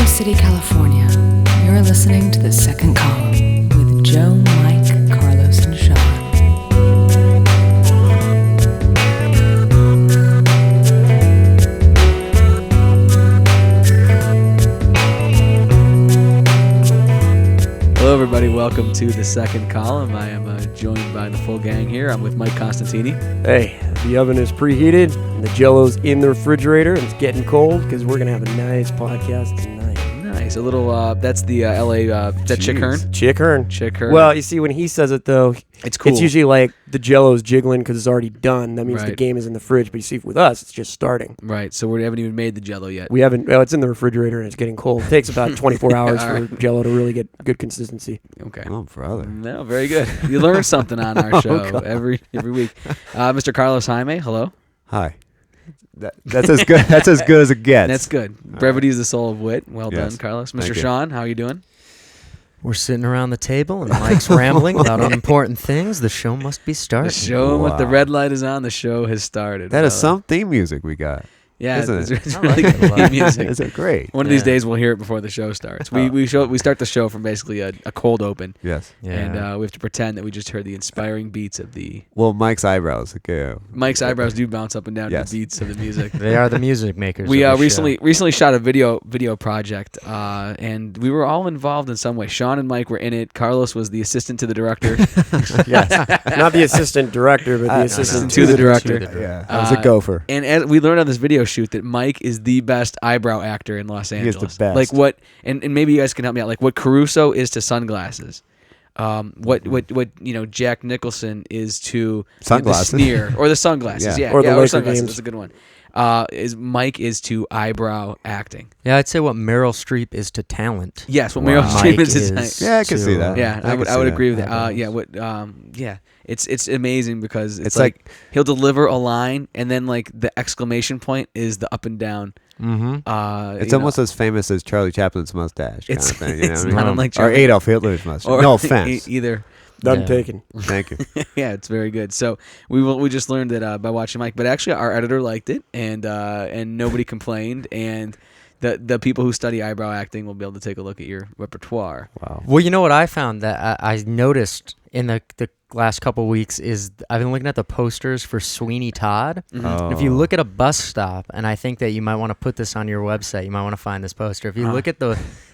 Sacramento City, California. You're listening to The Second Column with Joe, Mike, Carlos, and Sean. Hello, everybody. Welcome to The Second Column. I am joined by the full gang here. I'm with Mike Constantini. Hey, the oven is preheated, and the Jello's in the refrigerator, and it's getting cold because we're going to have a nice podcast tonight. Nice. A little, that's the LA, that Chick Hearn? Chick Hearn. Chick Hearn. Well, you see, when he says it, though, it's cool. It's usually like the Jello's jiggling because it's already done. That means Right. the game is in the fridge. But you see, with us, it's just starting. Right. So we haven't even made the Jello yet. We haven't. Well, it's in the refrigerator, and it's getting cold. It takes about 24 hours for Jello to really get good consistency. Okay. Oh, brother. No, very good. You learn something on our show every week. Mr. Carlos Jaime, hello. Hi. That's as good. That's as good as it gets. That's good. Brevity is the soul of wit. Well Yes. done, Carlos. Thank Mr. you. Sean, how are you doing? We're sitting around the table and Mike's rambling about unimportant things. The show must be starting. The show, Wow. the red light is on. The show has started. That is some theme music we got. Yeah, isn't it? it's I really like it a lot. good music. Is it great? One of these Yeah. days we'll hear it before the show starts. We start the show from basically a cold open, Yes. Yeah. and we have to pretend that we just heard the inspiring beats of the Well, Mike's eyebrows. Okay. Mike's eyebrows do bounce up and down Yes. to the beats of the music. They are the music makers. We of the recently shot a video project, and we were all involved in some way. Sean and Mike were in it. Carlos was the assistant to the director. Yes, not the assistant director, but the assistant to the director. Yeah. I was a gopher. And as we learned on this video shoot that Mike is the best eyebrow actor in Los is Angeles. the best. Like what, and maybe you guys can help me out. Like what Caruso is to sunglasses. What Jack Nicholson is to Sunglasses. the sneer or the sunglasses. Yeah. Yeah, Or the Laker sunglasses. games. That's a good one. Is Mike is to eyebrow acting. Yeah, I'd say what Meryl Streep is to talent. Yes, what Wow. Meryl Streep Mike is. is Yeah, I can see that. Yeah, I I would can see that. agree with that. Eyebrows. It's amazing because it's It's like like- he'll deliver a line and then like the exclamation point is the up and down. Mm-hmm. It's almost as famous as Charlie Chaplin's mustache kind It's- of thing. You know it's what I mean? not unlike Or Charlie- Adolf Hitler's mustache. or No offense. either. None Yeah. taken. Thank you. Yeah, it's very good. So we just learned that by watching Mike, but actually our editor liked it and nobody complained, and the people who study eyebrow acting will be able to take a look at your repertoire. Wow. Well, you know what I found that I noticed in the last couple weeks is I've been looking at the posters for Sweeney Todd. Oh. If you look at a bus stop, and I think that you might want to put this on your website, you might want to find this poster. If you look at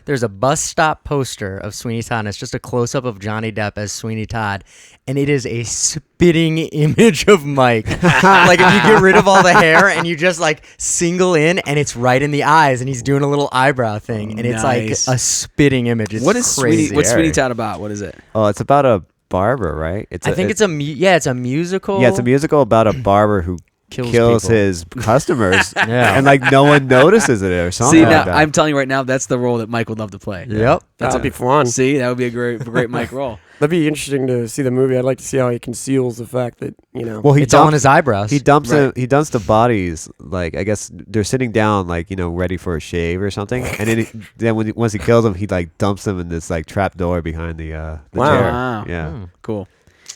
there's a bus stop poster of Sweeney Todd, and it's just a close-up of Johnny Depp as Sweeney Todd, and it is a spitting image of Mike. Like if you get rid of all the hair and you just like single in, and it's right in the eyes, and he's doing a little eyebrow thing, and it's Nice. like a spitting image. It's What is crazy. What's Sweeney Todd about? What is it? Oh, it's about a barber, right? I think it's a musical. Yeah, it's a musical about a barber who kills people. his customers, Yeah. and like no one notices it or something. See, like now that. I'm telling you right now, that's the role that Mike would love to play. Yep. That'd be fun. See, that would be a great Mike role. That'd be interesting to see the movie. I'd like to see how he conceals the fact that, you know. Well, It's all in his eyebrows. He dumps Right. he dumps the bodies, like I guess they're sitting down, like ready for a shave or something, and then once he kills them, he like dumps them in this like trap door behind the Wow. chair. Wow. Yeah. Cool.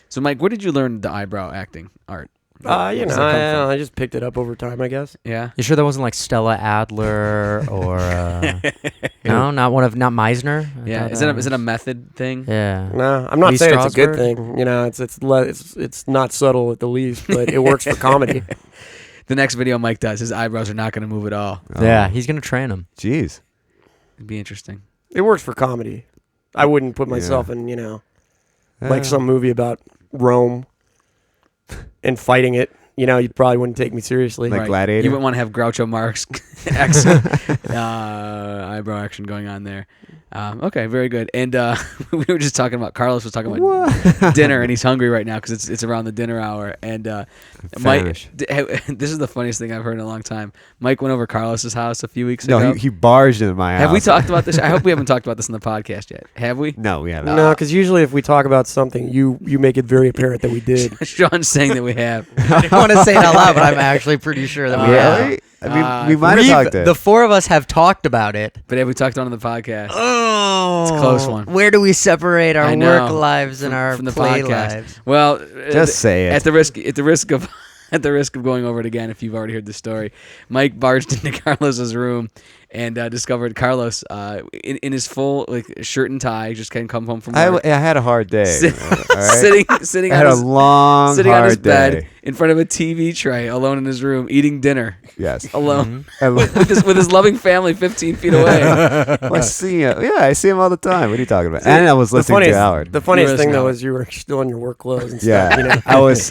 So, Mike, where did you learn the eyebrow acting art? You Where know, does that come from? I just picked it up over time, I guess. Yeah. You sure that wasn't like Stella Adler or no, not Meisner? I Yeah. thought Is that it a was- method thing? Yeah. No, I'm not Lee saying it's a good Strasberg? thing. You know, it's not subtle at the least, but it works for comedy. The next video Mike does, his eyebrows are not going to move at all. Yeah, he's gonna train him. Jeez. It'd be interesting. It works for comedy. I wouldn't put myself in, like some movie about Rome and fighting it. You probably wouldn't take me seriously. Like Gladiator? You wouldn't want to have Groucho Marx eyebrow action going on there. Okay, very good. And we were just talking about, Carlos was talking about dinner, and he's hungry right now because it's around the dinner hour. And Mike, Famished. this is the funniest thing I've heard in a long time. Mike went over Carlos's house a few weeks No, ago. he barged into my house. Have we talked about this? I hope we haven't talked about this in the podcast yet. Have we? No, we haven't. No, because usually if we talk about something, you make it very apparent that we did. Sean's saying that we have. I don't want to say it out loud, but I'm actually pretty sure that we have. Really? I mean, we might have talked it. The four of us have talked about it. But have we talked on the podcast? Oh, It's a close one. Where do we separate I our know. work lives and our From the play podcast. lives? Well, Just say it. At the risk of at the risk of going over it again, if you've already heard the story, Mike barged into Carlos's room and discovered Carlos in his full like shirt and tie, just kind of come home from I work, had a hard day. all right? sitting I on had a his long, sitting on his hard bed day. in front of a TV tray, alone in his room, eating dinner Yes. alone And with his loving family 15 feet away. I see him. Yeah, I see him all the time. What are you talking about? And I was listening to Howard. The funniest thing though Howard. is you were still in your work clothes and Yeah, stuff. You know?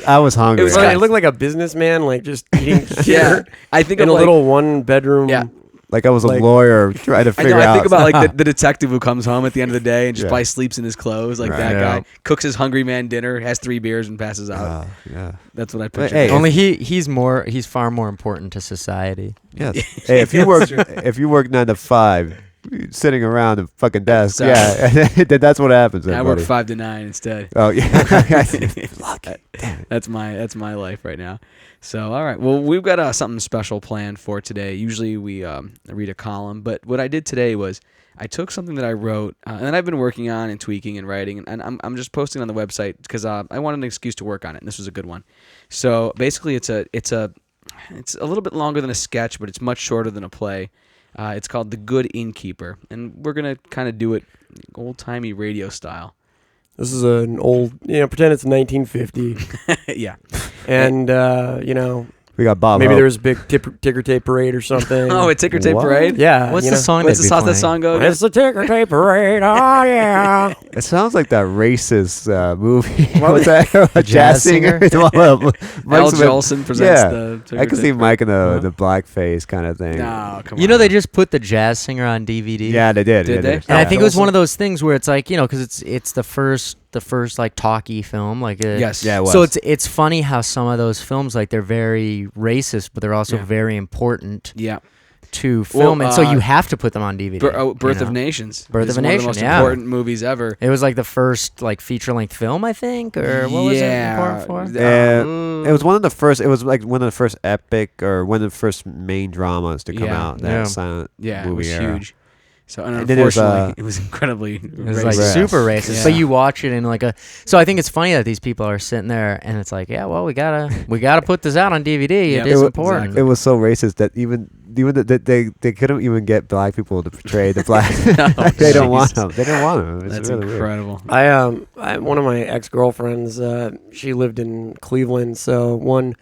I was hungry. It was Well, kinda- it looked like a businessman, like just eating Yeah, dinner I think in of a like, little one-bedroom. Yeah. like I was a like- lawyer trying to I figure know. I out. think about like the detective who comes home at the end of the day and just Yeah. probably sleeps in his clothes, like Right. that Yeah. guy. Cooks his hungry man dinner, has 3 beers, and passes out. Yeah. That's what I But, picture. hey, Only he's far more important to society. Yes. Hey, if you work 9 to 5, sitting around the fucking desk, Sorry. yeah, then that's what happens. I work buddy. 5 to 9 instead. Oh yeah. Lucky. That's my life right now. So all right, well we've got something special planned for today. Usually we read a column, but what I did today was I took something that I wrote and that I've been working on and tweaking and writing, and I'm just posting on the website because I wanted an excuse to work on it, and this was a good one. So basically, it's a little bit longer than a sketch, but it's much shorter than a play. It's called The Good Innkeeper, and we're gonna kind of do it old timey radio style. This is an old, pretend it's 1950, Yeah. and We got Bob. maybe Hope. there was a big ticker tape parade or something. Oh, a ticker tape What? parade. yeah. What's you the know. song? What's they'd be how's that playing? song go? It's the ticker tape parade. Oh yeah. It sounds like that racist movie. What? What's that? A The jazz jazz singer. Al Mike's Jolson presents yeah. the ticker I can see tape Mike in the blackface kind of thing. No, come You on. know they just put the jazz singer on DVD. Yeah, they did. Did yeah, they? And I think it was Jolson? one of those things where it's like, because it's the first like talkie film, like Yes. Yeah, it was. So it's funny how some of those films, like, they're very racist, but they're also Yeah. very important Yeah. to film, and so uh, you have to put them on DVD. Birth you of know? Nations. Birth is of a one Nation, of the most yeah. important movies ever. It was like the first like feature-length film, I think, or what was it important for? It was one of the first. It was like one of the first epic or one of the first main dramas to come Yeah. out. That Yeah. silent Yeah, it movie was era. huge. So and And then it was, unfortunately, it was incredibly It was like racist. super racist. Yeah. But you watch it in like a. So I think it's funny that these people are sitting there, and it's like, yeah, well, we gotta put this out on DVD. Yeah, It is was- important. It was so racist that even they couldn't even get black people to portray the black. They don't want Jesus. them. They don't want them. It's That's really weird. incredible. I one of my ex-girlfriends, she lived in Cleveland, so one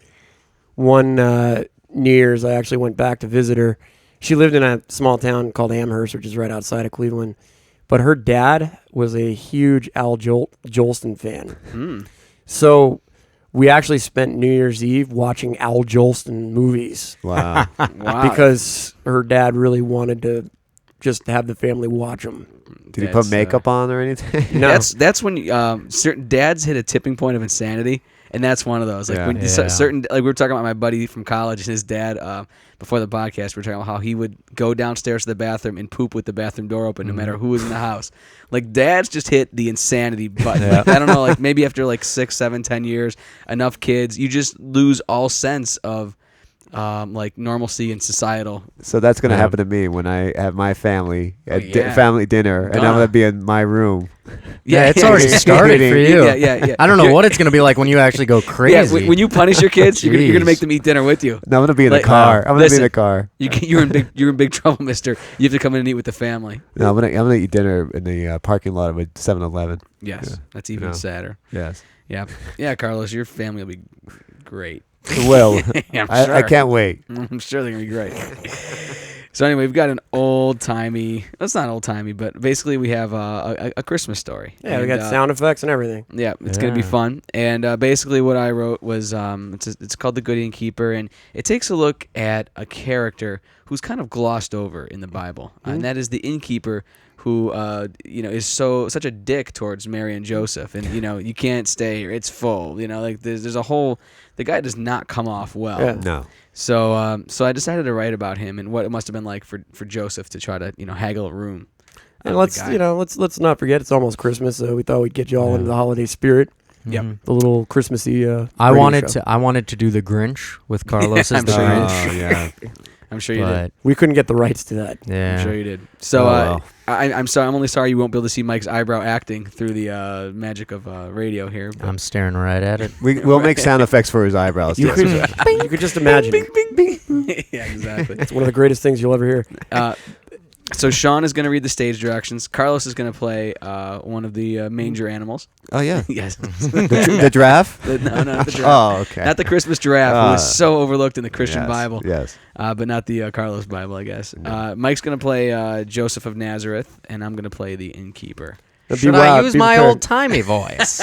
New Year's I actually went back to visit her. She lived in a small town called Amherst, which is right outside of Cleveland. But her dad was a huge Al Jolson fan. Mm. So we actually spent New Year's Eve watching Al Jolson movies Wow. Wow. because her dad really wanted to just have the family watch them. Did he That's, put makeup on or anything? No. That's when certain dads hit a tipping point of insanity, and that's one of those. Like Yeah. when Yeah. certain, like we were talking about my buddy from college and his dad. Before the podcast, we were talking about how he would go downstairs to the bathroom and poop with the bathroom door open, no matter who was in the house. Like dads just hit the insanity button. Yeah. Like, I don't know, like maybe after like 6, 7, 10 years, enough kids, you just lose all sense of like normalcy and societal. So that's gonna Yeah. happen to me when I have my family at yeah. family dinner, and I'm Gonna. gonna be in my room. Yeah, it's already started for you. Yeah. I don't know what it's gonna be like when you actually go crazy. Yeah, when you punish your kids, you're gonna Jeez. make them eat dinner with you. No, I'm gonna be in Like, the car. I'm gonna be listen. in the car. You're in big trouble, Mister. You have to come in and eat with the family. No, I'm gonna eat dinner in the parking lot of a 7-Eleven. Yes, Yeah. that's even No. sadder. Yes. Yeah, Carlos, your family will be great. Well, Yeah, I'm I sure. can't wait. I'm sure they're gonna be great. So anyway, we've got an old timey. It's not old timey, but basically we have a Christmas story. Yeah, we And, got sound effects and everything. Yeah, it's gonna be Yeah. fun. And basically, what I wrote was it's called The Good Innkeeper, and it takes a look at a character who's kind of glossed over in the Bible, and that is the innkeeper who is such a dick towards Mary and Joseph, and you can't stay here, it's full. Like there's a whole. The guy does not come off well. Yeah. No. So I decided to write about him and what it must have been like for Joseph to try to haggle a room. And out of the guy. let's not forget it's almost Christmas, so we thought we'd get you all into the holiday spirit. Yep. Mhm. The little Christmassy. I radio wanted show. to do the Grinch with Carlos as I'm the sure you did. Grinch. Oh yeah. I'm sure you did. But We couldn't get the rights to that. yeah, I'm sure you did. So Oh, well. I'm sorry. I'm only sorry you won't be able to see Mike's eyebrow acting through the magic of radio here. But I'm staring right at it. We'll make sound effects for his eyebrows. You too. could, you could just imagine. Yeah, exactly. It's one of the greatest things you'll ever hear. So Sean is going to read the stage directions. Carlos is going to play one of the manger animals. Oh yeah, Yes. the giraffe. No, not the giraffe. Oh, okay. Not the Christmas giraffe, who is so overlooked in the Christian Yes, Bible. Yes. But not the Carlos Bible, I guess. Mike's going to play Joseph of Nazareth, and I'm going to play the Innkeeper. Should I use my old-timey voice?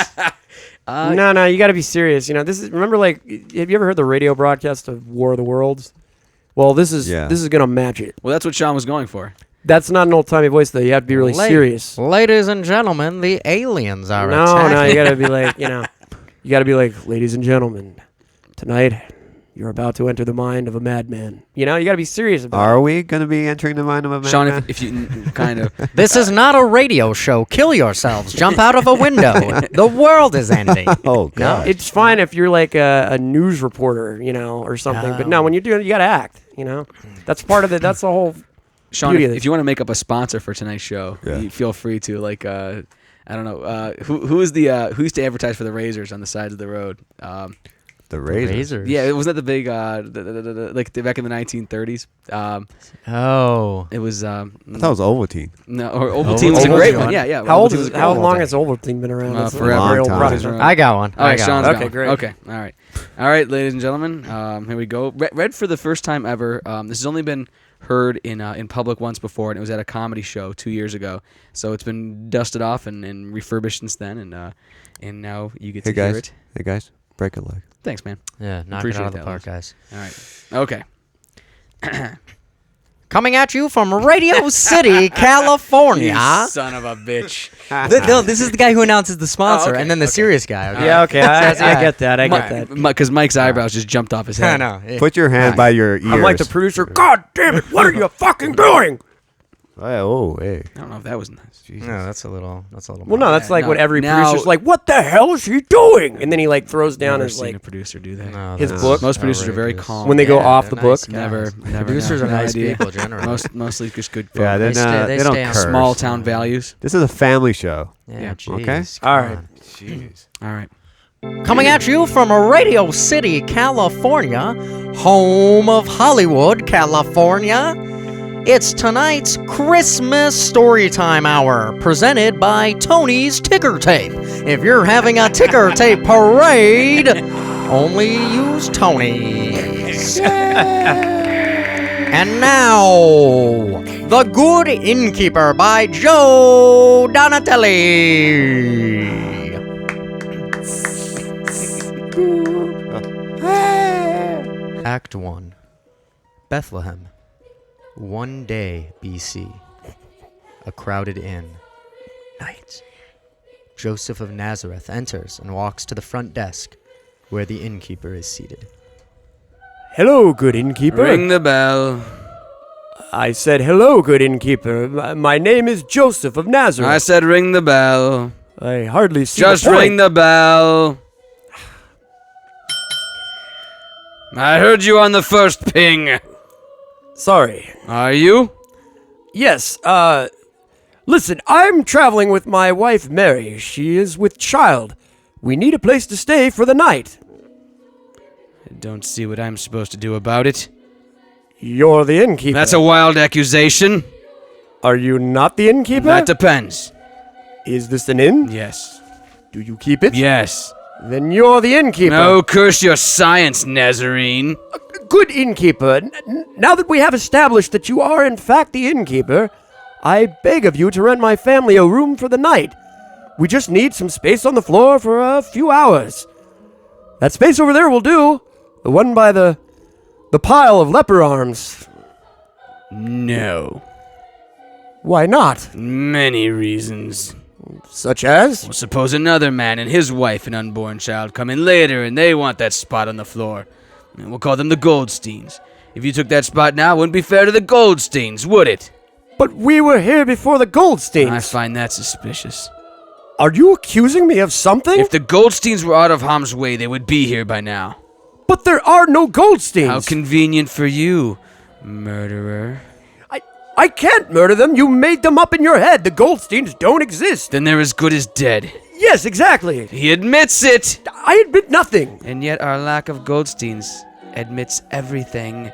No, you got to be serious. You know, this is. Remember, like, have you ever heard the radio broadcast of War of the Worlds? Well, this is gonna match it. Well, that's what Sean was going for. That's not an old timey voice though. You have to be really serious. Ladies and gentlemen, the aliens are attacking. No, you gotta be like, you gotta be like, ladies and gentlemen, tonight you're about to enter the mind of a madman. You gotta be serious about it. Are we going to be entering the mind of a man? Sean, if you kind of. This is not a radio show. Kill yourselves. Jump out of a window. The world is ending. Oh God. It's fine if you're like a news reporter, or something. But no, when you're doing it, you gotta act. That's part of it. That's the whole. Sean, beauty of if you want to make up a sponsor for tonight's show, you feel free to. Like, I don't know, who used to advertise for the razors on the sides of the road? The razors. Yeah, wasn't that the big like back in the 1930s? It was. I thought it was Ovaltine. No, or Ovaltine was a great one. Yeah. How long has Ovaltine been around? It's forever. a very old Long product. time. I got one. All right, Sean's Okay, going. great. Okay, all right, ladies and gentlemen. Here we go. Read for the first time ever. This has only been heard in public once before, and it was at a comedy show 2 years ago. So it's been dusted off and refurbished since then, and now you get to hear it. Hey guys, break a leg. Thanks, man. Yeah, knock Appreciate it out of the that, park, Liz. guys. All right. Okay. Coming at you from Radio City, California. You son of a bitch. No, this is the guy who announces the sponsor, okay, and then the serious guy. Okay? Yeah, okay, I get that. I get that. Because Mike's eyebrows just jumped off his I head. know. Put your hand by your ears. I'm like the producer. God damn it! What are you fucking doing? Hey. I don't know if that was nice. No, that's a little. Well, no, that's like no, what every now- producer's like. What the hell is he doing? And then he like throws down Never his seen a like producer do that. No, his that's book. Most producers are very outrageous. calm. when they go Yeah, off they're the book. nice guys. Never. Producers no, are no nice idea. people generally. Mostly just good. Yeah, fun. they're They not. stay- They they don't stay on curse. Small town values. This is a family show. Yeah, Okay. jeez. All come right. on. Jeez. All right. Coming at you from Radio City, California, home of Hollywood, California. It's tonight's Christmas Storytime Hour, presented by Tony's Ticker Tape. If you're having a ticker tape parade, only use Tony's. And now, The Good Innkeeper by Joe Donatelli. Act 1. Bethlehem. One day BC. A crowded inn. Night. Joseph of Nazareth enters and walks to the front desk, where the innkeeper is seated. Hello, good innkeeper. Ring the bell. I said hello, good innkeeper. My name is Joseph of Nazareth. I said ring the bell. I hardly see Just the point. ring the bell. I heard you on the first ping. Sorry. Are you? Yes, listen, I'm traveling with my wife Mary. She is with child. We need a place to stay for the night. I don't see what I'm supposed to do about it. You're the innkeeper. That's a wild accusation. Are you not the innkeeper? That depends. Is this an inn? Yes. Do you keep it? Yes. Then you're the innkeeper. No, curse your science, Nazarene. Good innkeeper. Now that we have established that you are in fact the innkeeper, I beg of you to rent my family a room for the night. We just need some space on the floor for a few hours. That space over there will do. The one by the pile of leper arms. No. Why not? Many reasons. Such as? Well, suppose another man and his wife and unborn child come in later and they want that spot on the floor. And we'll call them the Goldsteins. If you took that spot now, it wouldn't be fair to the Goldsteins, would it? But we were here before the Goldsteins. I find that suspicious. Are you accusing me of something? If the Goldsteins were out of harm's way, they would be here by now. But there are no Goldsteins. How convenient for you, murderer. I can't murder them. You made them up in your head. The Goldsteins don't exist. Then they're as good as dead. Yes, exactly. He admits it! I admit nothing. And yet our lack of Goldsteins admits everything.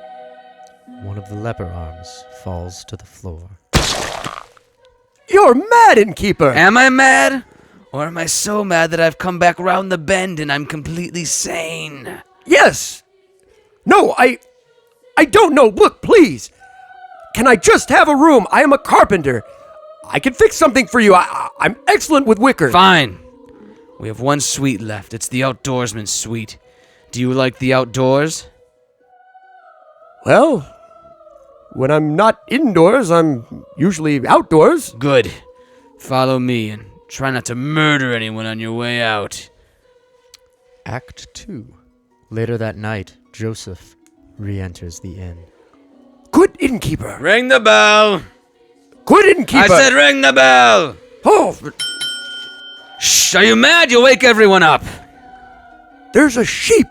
One of the leper arms falls to the floor. You're mad, Innkeeper! Am I mad? Or am I so mad that I've come back round the bend and I'm completely sane? Yes! No, I don't know. Look, please. Can I just have a room? I am a carpenter. I can fix something for you. I'm excellent with wicker. Fine. We have one suite left. It's the outdoorsman's suite. Do you like the outdoors? Well, when I'm not indoors, I'm usually outdoors. Good. Follow me and try not to murder anyone on your way out. Act 2. Later that night, Joseph re-enters the inn. Good Innkeeper. Ring the bell. Good Innkeeper. I said ring the bell. Oh, Shh, are you mad? You'll wake everyone up. there's a sheep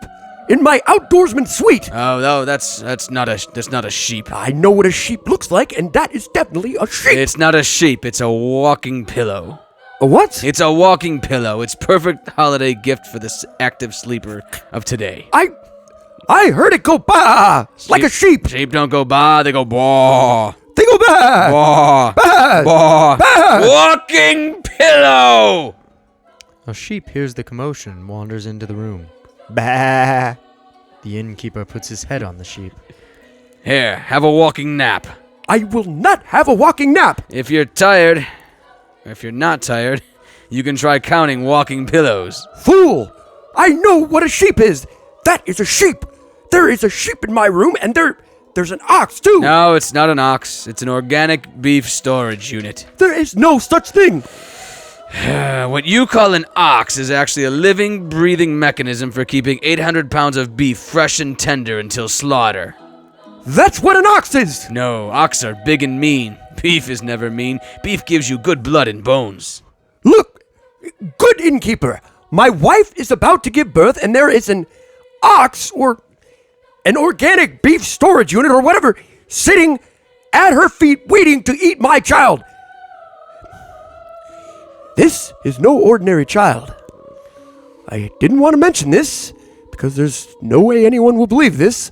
in my outdoorsman suite. Oh, no, that's not a sheep. I know what a sheep looks like, and that is definitely a sheep. It's not a sheep. It's a walking pillow. A what? It's a walking pillow. It's perfect holiday gift for this active sleeper of today. I heard it go bah like a sheep. Sheep don't go ba, they go baw. They go bah. Baw. Bah. Baw. Bah. Walking pillow. A sheep hears the commotion and wanders into the room. Bah. The innkeeper puts his head on the sheep. Here, have a walking nap. I will not have a walking nap. If you're tired, or if you're not tired, you can try counting walking pillows. Fool! I know what a sheep is. That is a sheep. There is a sheep in my room, and there's an ox too. No, it's not an ox. It's an organic beef storage unit. There is no such thing. What you call an ox is actually a living, breathing mechanism for keeping 800 pounds of beef fresh and tender until slaughter. That's what an ox is. No, ox are big and mean. Beef is never mean. Beef gives you good blood and bones. Look, good Innkeeper. My wife is about to give birth, and there is an ox or an organic beef storage unit or whatever sitting at her feet waiting to eat my child. This is no ordinary child. I didn't want to mention this because there's no way anyone will believe this,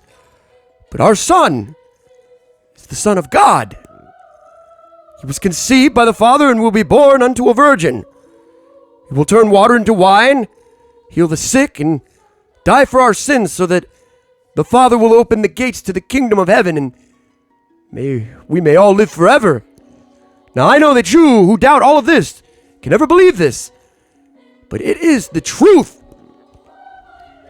but our son is the Son of God. He was conceived by the Father and will be born unto a virgin. He will turn water into wine, heal the sick, and die for our sins so that the Father will open the gates to the kingdom of heaven and we may all live forever. Now I know that you who doubt all of this can never believe this, but it is the truth.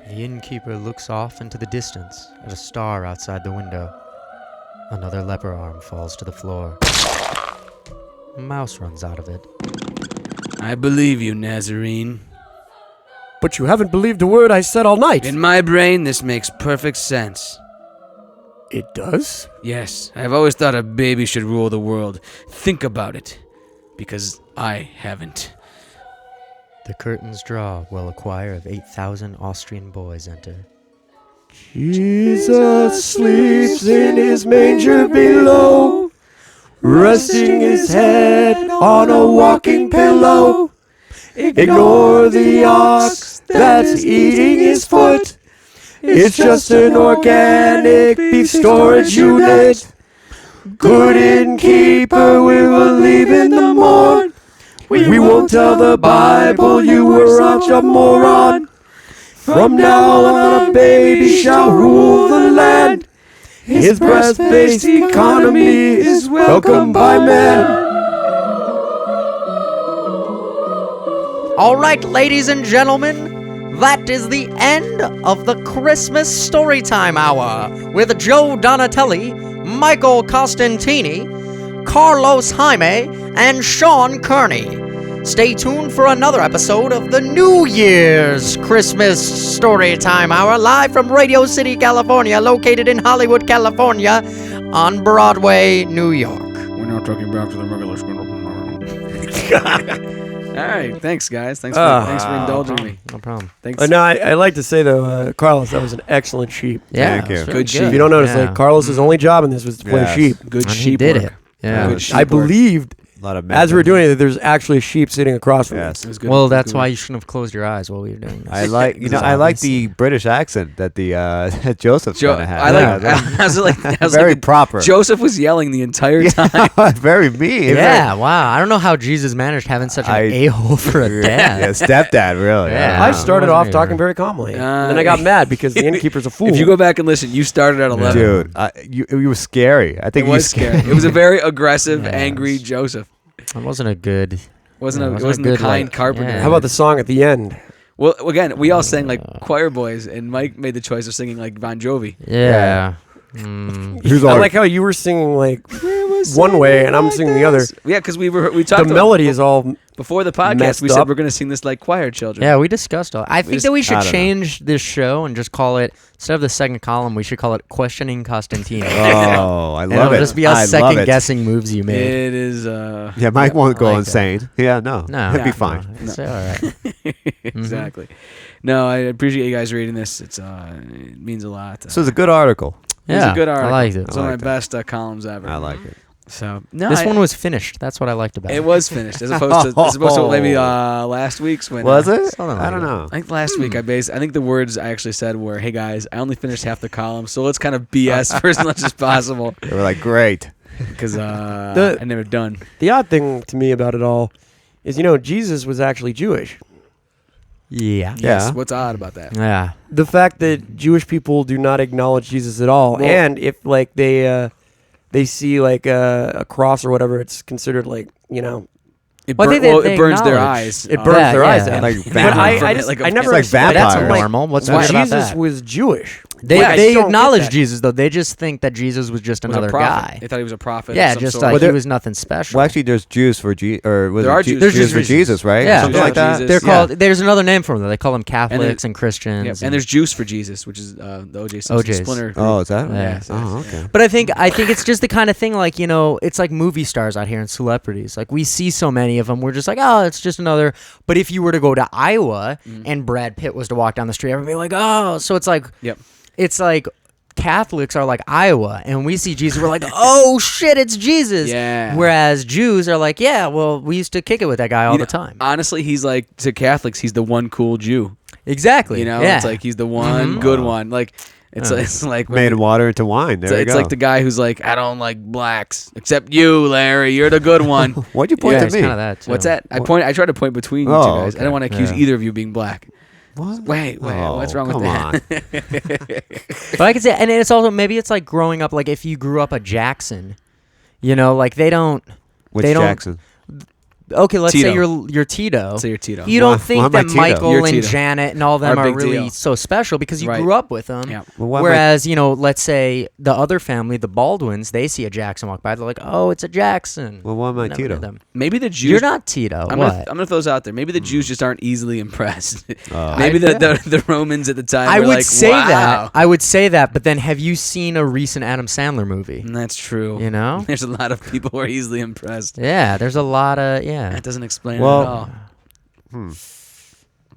The innkeeper looks off into the distance at a star outside the window. Another leper arm falls to the floor. A mouse runs out of it. I believe you, Nazarene. But you haven't believed a word I said all night. In my brain, this makes perfect sense. It does? Yes, I've always thought a baby should rule the world. Think about it. Because I haven't. The curtains draw while a choir of 8,000 Austrian boys enter. Jesus sleeps in his manger below, resting his head on a walking pillow. Ignore the ox that's eating his foot. It's just an organic beef storage unit. Good Innkeeper, we will leave in the morn. We won't tell the Bible you were such a moron. From now on a baby shall rule the land. His breast-based economy is welcomed by men. All right, ladies and gentlemen, that is the end of the Christmas Storytime Hour with Joe Donatelli, Michael Costantini, Carlos Jaime, and Sean Kearney. Stay tuned for another episode of the New Year's Christmas Storytime Hour, live from Radio City, California, located in Hollywood, California, on Broadway, New York. We're not talking back to the regular school. All right, thanks, guys. Thanks for indulging me. No problem. Thanks. No, I like to say, though, Carlos, that was an excellent sheep. Yeah, Thank you. it's really Good sheep. If you don't notice, like, Carlos's only job in this was to play Yes. sheep. Good And sheep he did work. it. Yeah. Good sheep I work. believed A lot of as we were doing it, there's actually a sheep sitting across from Yes. us. It was good. Well, It was that's good. why you shouldn't have closed your eyes while we were doing this. I like I like the British accent that the that Joseph's gonna have. I like. Yeah, I was like, I was very like, proper. Joseph was yelling the entire time. Yeah, very mean. Yeah, wow. I don't know how Jesus managed having such an a-hole for a dad. Yeah, stepdad, really. Yeah. I Yeah. started Wasn't off me, talking right? very calmly, and then I got mad because the innkeeper's a fool. If you go back and listen, you started at 11. Dude, you were scary. I think It you was scary. It was a very aggressive, Yeah, angry it was- Joseph. It wasn't a good. Wasn't Yeah, a, it it wasn't a wasn't a good, kind like- carpenter. yeah. How about the song at the end? Well, again, we all sang like choir boys, and Mike made the choice of singing like Bon Jovi. Yeah. Mm. He was I all like how you were singing like one way and I'm singing the other. Yeah, because we talked The about melody is all before the podcast. messed We said up. we're going to sing this like choir children. Yeah, we discussed all. I think just- that we I should don't know. change this show and just call it, instead of the second column, we should call it Questioning Costantino. Oh, I And love it'll it. just be I us love second it. guessing moves you made. It is. Yeah, Mike won't go I like insane. Yeah, no, No, it'd be Yeah. fine. It's all right. Exactly. No, I appreciate you guys reading this. It means a lot. So it's a good article. It was Yeah, a good article. I liked it. It's one of liked my best columns ever. I like it. So no, This one was finished. That's what I liked about it. It was finished as opposed to maybe last week's when Was it? something I like don't that. know. I think last week I think the words I actually said were, "Hey guys, I only finished half the column, so let's kind of BS for as much as possible They were like, great. because I never done." the odd thing to me about it all is, Jesus was actually Jewish. Yeah. Yes. Yeah. What's odd about that? Yeah. The fact that Jewish people do not acknowledge Jesus at all, Well- and if like they see like a cross or whatever, it's considered like It, Well, I think it they burns their acknowledge. eyes. it burns Yeah, their eyes yeah. out. Like But vampire. I just Like a- I never It's like understood- That's vampire. normal. What's Like, weird about Jesus that? was Jewish. They Like, I just don't get acknowledge that. Jesus though. They just think that Jesus was just Was a another prophet. guy. They thought he was a prophet. Yeah, of some just sort. like Well, he there- was nothing special. Well, actually, there's Jews for or was There it are Jews, Jews Jews for for Jesus, right? Yeah. Something Jews like for that. Jesus. They're Yeah. called. There's another name for them. They call them Catholics and Christians. Yep. And there's juice for Jesus, which is the O.J. Simpson OJ's. Splinter. Oh, is that? Yeah. Oh, okay. But I think it's just the kind of thing like it's like movie stars out here and celebrities. Like we see so many of them, we're just like, oh, it's just another. But if you were to go to Iowa and Brad Pitt was to walk down the street, everybody would be like, oh, so it's like, Yep. it's like Catholics are like Iowa, and we see Jesus, we're like, oh shit, it's Jesus. Yeah. Whereas Jews are like, yeah, well, we used to kick it with that guy all the time. Honestly, he's like to Catholics, he's the one cool Jew. Exactly. Yeah. It's like he's the one good Oh. one. Like it's like when- Made water into wine. There you it's go. like the guy who's like, I don't like blacks except you, Larry. You're the good one. Why'd you point Yeah, to it's me? kind of that. Too. What's that? I tried to point between you two Oh, guys. I okay. don't want to accuse Yeah. either of you being black. What? Wait, Oh, what's wrong with come that? But I could say, and it's also maybe it's like growing up. Like if you grew up a Jackson, like they don't. Which they don't- Jackson? Okay, let's Tito. say you're Tito. So you're Tito. You Why- don't think why am I that Tito? Michael You're and Tito. Janet and all them Our are big really deal. so special because you Right. grew up with them. Yeah. Well, why am I- Whereas, let's say the other family, the Baldwins, they see a Jackson walk by, they're like, "Oh, it's a Jackson." Well, why am I Never knew Tito? them. Maybe the Jews. You're not Tito. I'm what? gonna throw those out there. Maybe the Jews just aren't easily impressed. Oh. Maybe I- the Romans at the time. I were would like, say wow. that. I would say that. But then, have you seen a recent Adam Sandler movie? And that's true. You know? There's a lot of people who are easily impressed. Yeah, there's a lot of That doesn't explain Well, it at all.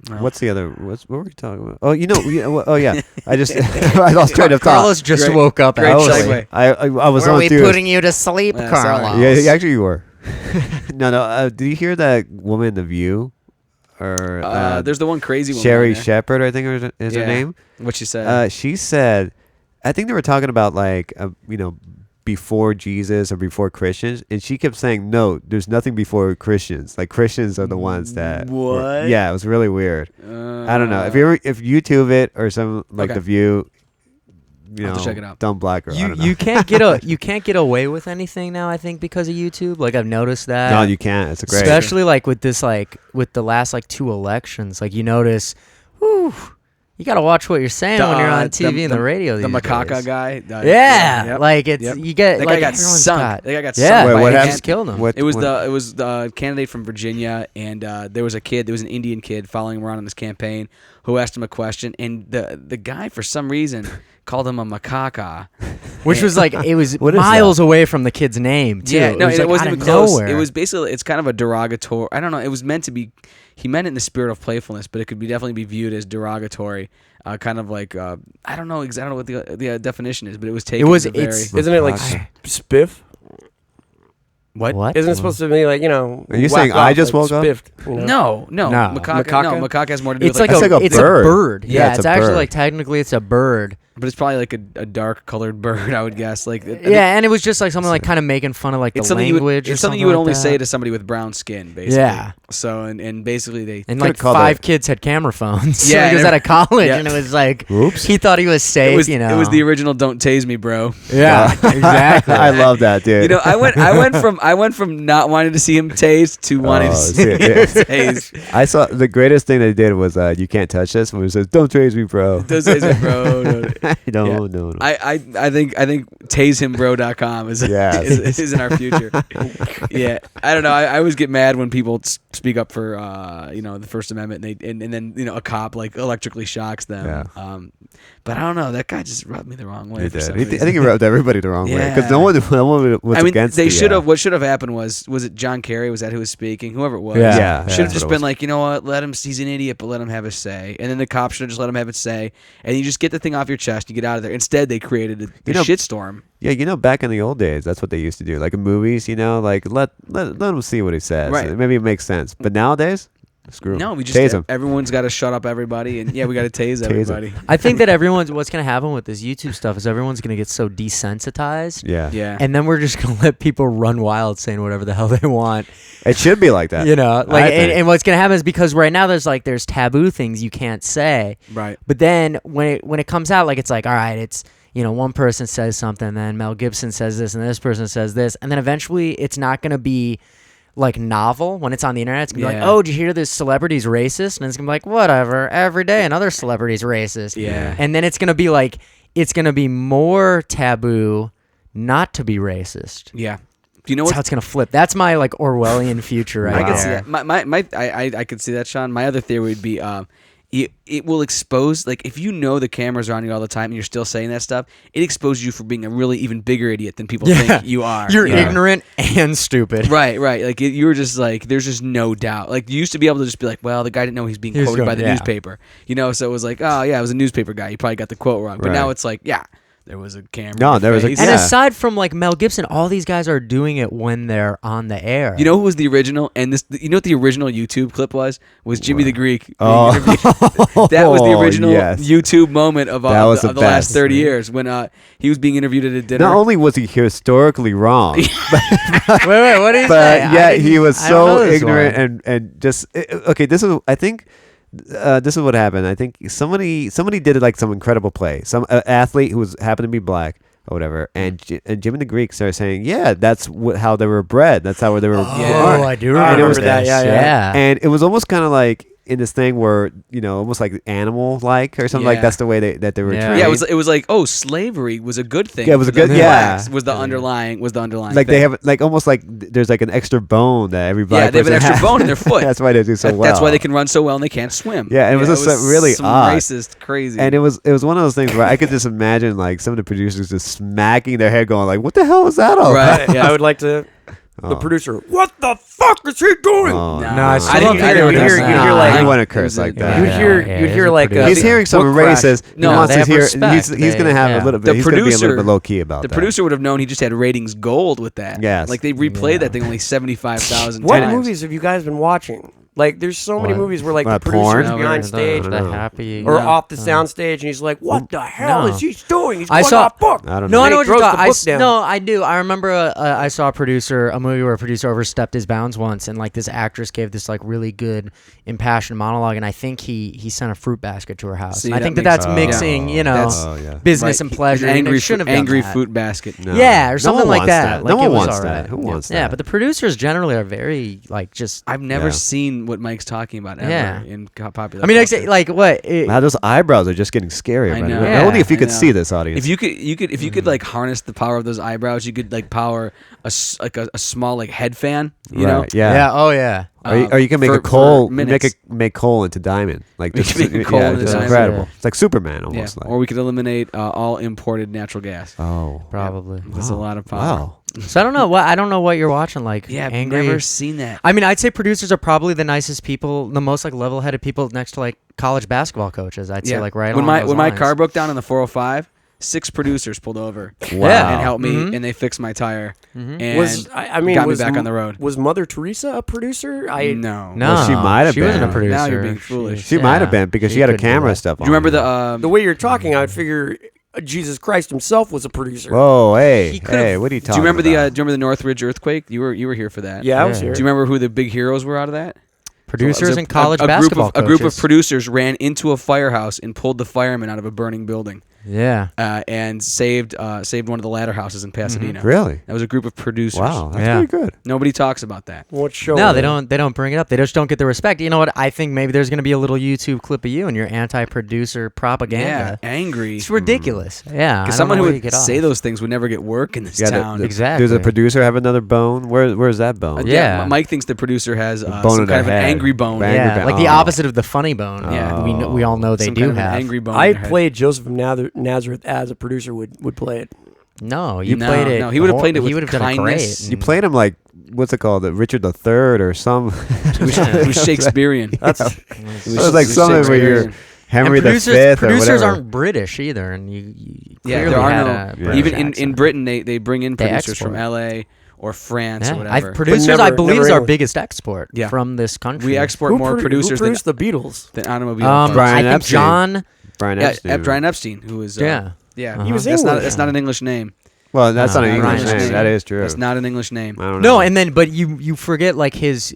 Well, What's the other? What were we talking about? Oh, oh yeah. I just I lost train of thought. Carlos just Great- woke up. great I was, segue. I was Were on we through. putting you to sleep, Yeah, sorry. Carlos? Yeah, actually you were. No. Did you hear that woman in The View? Or there's the one crazy one. Sherry on there. Shepherd, I think is her Yeah. name. What she said. She said, I think they were talking about like before Jesus or before Christians, and she kept saying, no, there's nothing before Christians. Like Christians are the ones that. What? Yeah, it was really weird. I don't know if YouTube it or some like Okay. The View. I'll have to check it out. Dumb black girl. I don't know. You can't get away with anything now. I think because of YouTube. Like I've noticed that. No, you can't. It's a great. Especially like with this, like with the last like 2 elections. Like you notice, whew, you got to watch what you're saying when you're on TV and the radio. The these macaca days. guy. Yeah, Yep. like it's Yep. you get That like guy got everyone's sunk. got- That guy got yeah, sunk. Wait, by what a happened? just killed him. What- It was what- it was the candidate from Virginia, and there was an Indian kid following him around in this campaign who asked him a question, and the guy for some reason called him a macaca. which was like it was What is miles away from the kid's name too. Yeah, no, it was, and like, it wasn't out even of close. nowhere. It was basically it's kind of a derogatory. I don't know. It was meant to be. He meant it in the spirit of playfulness, but it could definitely be viewed as derogatory. Kind of like I don't know exactly what the definition is, but it was taken. was- as a very, it's- Isn't it like Macaca. spiff? What? Isn't it supposed to be like, Are you saying I just woke up? spiffed, you know? No. No. Macaca has more to do It's with like, It's like a it's bird. a bird. Yeah, Yeah, it's it's a actually bird. like technically it's a bird. but it's probably like a dark colored bird, I would guess. Like Yeah, and it was just like something like kind of making fun of like the it's something language. it's or something you would like only that. say to somebody with brown skin, basically. Yeah. So and basically they And Could've like called 5 it- kids had camera phones. So Yeah, he was and out of college, yeah. and it was like, Oops. he thought he was safe. it was you know, it was the original "Don't tase me, bro." yeah, exactly. I love that, dude. You know, I went from not wanting to see him tased to wanting to see him tased. I saw the greatest thing they did was "You can't touch this" when it says "Don't tase me, bro." Don't tase me, bro. No. I think tasehim.bro.com is Yes. is in our future. Yeah, I don't know. I always get mad when people speak up for the First Amendment and then a cop like electrically shocks them. Yeah. But I don't know. That guy just rubbed me the wrong way. He For did. some I reason. think he rubbed everybody the wrong way because no one was I mean, against. they the, should have. What should have happened was it John Kerry? Was that who was speaking? Whoever it was. Yeah. Yeah, Should have that's just what it been was. like, you know what? Let him. He's an idiot, but let him have his say. And then the cops should have just let him have his say. And you just get the thing off your chest. You get out of there. Instead, they created a shitstorm. Yeah, back in the old days, that's what they used to do. Like in movies, like let him see what he says. Right. Maybe it makes sense. But nowadays, screw him. No, we tase just him. everyone's got to shut up everybody, and we got to tase everybody. I think that what's going to happen with this YouTube stuff is everyone's going to get so desensitized. Yeah. Yeah. And then we're just going to let people run wild saying whatever the hell they want. It should be like that. You know, like, I think. and what's going to happen is because right now there's taboo things you can't say. Right. But then when it comes out, like, it's like, all right, it's, one person says something, then Mel Gibson says this, and this person says this. And then eventually it's not going to be like novel when it's on the internet. It's gonna be like, oh, did you hear this celebrity's racist? And it's gonna be like, whatever, every day another celebrity's racist. Yeah. And then it's gonna be like, it's gonna be more taboo not to be racist. Yeah. Do you know That's what? how it's gonna flip. That's my like Orwellian future right I there. can see that. I could see that, Sean. My other theory would be, it will expose, like, if you know the cameras are on you all the time and you're still saying that stuff, it exposes you for being a really even bigger idiot than people think you are. You're you know? ignorant and stupid. Right. Like, you were just like, there's just no doubt. Like, you used to be able to just be like, well, the guy didn't know he's being He was quoted by going- the newspaper. So it was like, oh, yeah, it was a newspaper guy. He probably got the quote wrong. But now Right. it's like, yeah, there was a camera. No, in there was a- face. And Yeah. aside from like Mel Gibson, all these guys are doing it when they're on the air. You know who was the original? And you know what the original YouTube clip was? Was Jimmy the Greek being Oh. interviewed. That was the original Yes. YouTube moment of That was the the last best. 30 years when he was being interviewed at a dinner. Not only was he historically wrong, wait, what do you say? but yet he was I don't so know this ignorant one. and just okay. This is, I think, this is what happened. I think somebody did like some incredible play. Some athlete who happened to be black or whatever, and Jimmy the Greek started saying, "Yeah, that's how they were bred. That's how they were." Oh, I do I remember remember that, this. yeah. And it was almost kind of like in this thing where almost like animal like or something like Yeah. that's the way that they were Yeah. trained. Yeah, it was like, oh, slavery was a good thing. Yeah, it was a for the good- blacks, yeah. was the underlying like thing. they have like almost like there's like an extra bone that every black Yeah, they have an person extra has. bone in their foot. That's why they do so well. That's why they can run so well and they can't swim. Yeah, it was just really some odd. racist, crazy. And it was one of those things where I could just imagine like some of the producers just smacking their head, going like, "What the hell is that all Right. about?" Yeah. I would like to. The Oh. producer. What the fuck is he doing? Oh, No, No, I still didn't- don't I hear didn't what hear- he's you saying. hear I like- don't want to it curse was like a- that. You'd Yeah, hear yeah, you'd he's hear a like producer. He's hearing some book crash. racist. No, he wants they to have hear. respect. He's going to have Yeah. a little bit. The He's going to be a little producer- bit low key about the that. producer would have known he just had ratings gold with that. Yes. Like they replayed Yeah. that thing only 75,000 What times. movies have you guys been watching? Like, there's so many What? movies where like the Porn? producer's No, behind the- stage the know. happy or No. off the sound stage, and he's like, "What the hell No. is he doing? He's I going saw- off book." I don't No, know. I know He what you're throws the talking. book down. No, I do. I remember I saw a movie where a producer overstepped his bounds once, and like this actress gave this like really good impassioned monologue, and I think he sent a fruit basket to her house. See, And I that think makes- that's Oh, mixing, that's- Oh, yeah. business Right. and pleasure. An and angry, it shouldn't have angry done that. fruit basket. No. Yeah, or No something one like wants that. Like, no one it was wants all that. right. Who wants that? Yeah, but the producers generally are very like just. I've never Yeah. seen what Mike's talking about ever Yeah. in popular. I mean, culture. like what? Wow, those eyebrows are just getting scarier. I man. know. Yeah, Only if you I could know. see this audience. If you could like harness the power of those eyebrows, you could like power a small like head fan. You know, Right, yeah. Yeah. Oh yeah. Or you can make for- a coal, for minutes. make coal into diamond, like We just, can make a coal yeah, into just diamond. incredible. Yeah. It's like Superman Yeah. almost. Like. Or we could eliminate all imported natural gas. Oh, Probably. That's a lot of power. wow. So I don't know what you're watching. Like Yeah, I've angry. never seen that. I mean, I'd say producers are probably the nicest people, the most like level-headed people next to like college basketball coaches. I'd say like right when along my those when my lines. car broke down on the 405, 6 producers pulled over Wow. and helped me, Mhm. and they fixed my tire and I mean, got me was back on the road. Was Mother Teresa a producer? No. No, Well, she might have She wasn't a been. producer. Now you're being foolish. She might have been because she had a couldn't do camera that. stuff Do on. you remember her. the way you're talking, I'd figure Jesus Christ himself was a producer. Whoa, hey, He could've- hey, what are you Do talking you remember about? the Northridge earthquake? You were here for that. Yeah, I was Yeah. here. Do you remember who the big heroes were out of that? Producers So it was and college a basketball group of coaches. producers ran into a firehouse and pulled the firemen out of a burning building. Yeah. And saved one of the ladder houses in Pasadena. Really? That was a group of producers. Wow, that's Yeah. pretty good. Nobody talks about that. What show? No, was they it? don't. They don't bring it up. They just don't get the respect. You know what? I think maybe there's going to be a little YouTube clip of you and your anti-producer propaganda. Yeah, angry. It's ridiculous. Yeah, I Because don't someone know who where you would get say off. those things would never get work in this Yeah, town. Exactly. Does the producer have another bone? Where's that bone? Yeah. Mike thinks the producer has bone some in kind of the an head. angry bone. Bang. Yeah, Angry like the bone. opposite of the funny bone. Yeah. we all know they Some do kind of have. an angry bone. I in their head. played Joseph of Nazareth as a producer would play it. No, you No, played it. no, he would have played it He with would have done it great. kindness. You played him like what's it called? Richard III or some. It was Shakespearean. That's It was like something where you're Shakespearean. Henry And producers, V or producers whatever. aren't British either, and you Yeah, clearly there are had no. a Yeah. British Even in accent. Britain, they bring in They producers from export. L.A. or France or Yeah, whatever. producers, never- I believe, never is our English. biggest export Yeah. from this country. we export more producers who than, produced the Beatles. than automobile. I Brian think Epstein. John. Brian yeah, Epstein. Brian Epstein, who was Yeah. yeah. He was that's not English. that's not an English name. Well, that's No, not an not English an name. English That name. is true. That's not an English name. I don't No, know. and then but you forget like his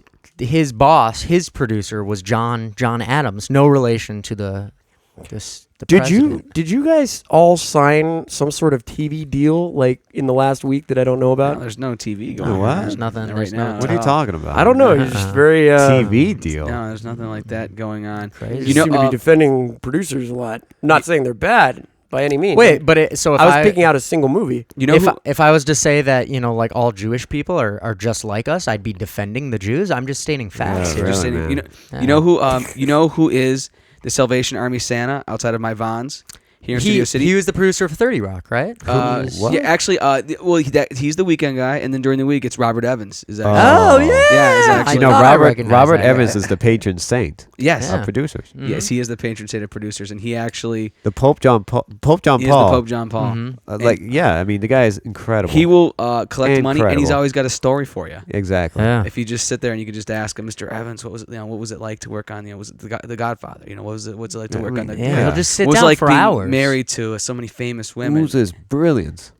boss, his producer was John Adams, no relation to the president. Did you guys all sign some sort of TV deal like in the last week that I don't know No, about? there's no TV going No, on. what? There's nothing. Right There's now. no What are you talk. talking about? I don't know. You're just very TV deal. No, there's nothing like that going on. Crazy. You know, seem to be defending producers a lot. Not saying they're bad by any means. Wait, but so if I was picking out a single movie. You know, if I was to say that like all Jewish people are just like us, I'd be defending the Jews. I'm just stating facts. Yeah, here. just really, saying, man. you know who is the Salvation Army Santa outside of my Vons here in Studio City. He was the producer for 30 Rock, right? What? Yeah, actually, he's the weekend guy, and then during the week it's Robert Evans. Is that? Oh, yeah. Yeah, is actually- You know, I thought I Robert recognized that. Evans is the patron saint Yes. Yeah. of producers. Yes, he is the patron saint of producers, and he actually The Pope John Paul. he is the Pope John Paul. Mhm. I mean, the guy is incredible. He will collect money, and he's Incredible. always got a story for you. Exactly. Yeah. If you just sit there and you could just ask him, Mr. Evans, what was it like to work on? Was it the Godfather? what's it like to Yeah, work on the? Yeah, Yeah. he'll just sit What was it down like for being hours. married to so many famous women? Oozes brilliance.